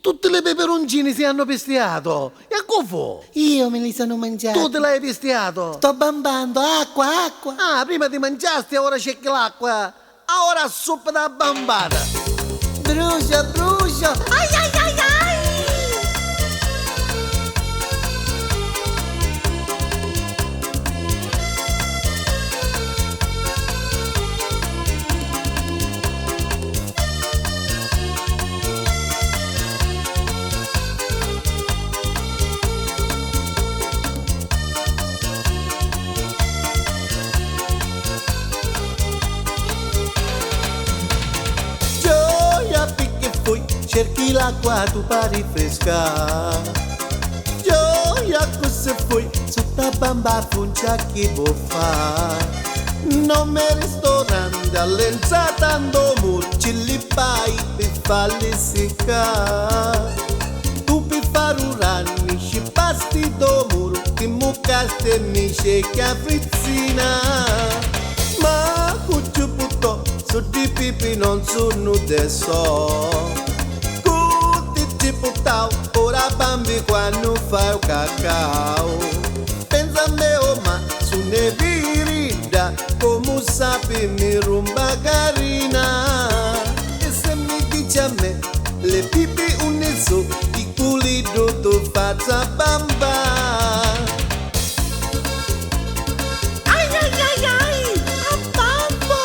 Tutte le peperoncini si hanno pestiato. E a cofo? Io me li sono mangiati. Tu te l'hai pestiato? Sto bambando, acqua, acqua. Ah, prima ti mangiasti e ora cerchi l'acqua. Ora suppa da bambata. Brucia, brucia. Ai, ai, ai, ai. Cerchi l'acqua tu pari fresca. Gioia cos'è poi sotto bamba funcia chi può fare. Non mi ristorante all'entrata tanto ci li fai per farli seccare. Tu per fare un anno ci pasti do muro che muccaste e mi cerchi a frizzina. Ma cuccio putto su di pipi non sono adesso. Ora bambi quando fai il cacao. Pensa a me oh ma su ne virida come sapi mi rumba carina. E se mi dici a me le pipi uniso i culi tu faccia bamba. Ai ai ai ai, a bambo.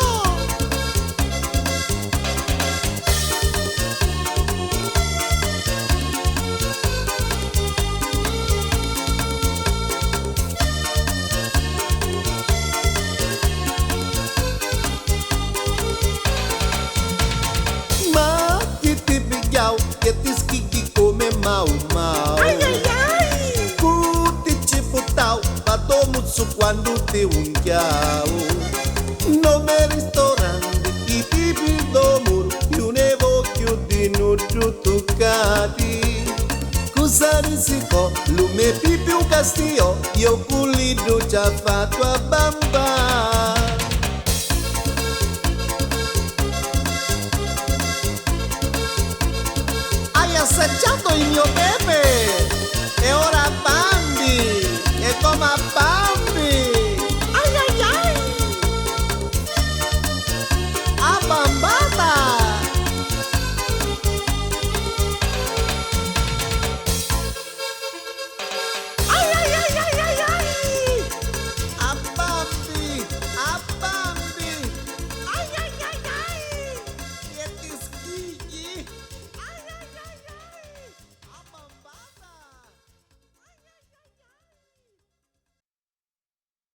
Che ti schicchi come mau mau. Ai ai ai. Tu ci buttau, vado muzzo quando ti unchiau. Non mi ristorante, i tipi do muro, io ne voglio di non toccati. Cosa risicò, lume pipi un castillo, io culido già fatto a bamba. Assaggiato il mio pepe e ora bambi e come a bambi.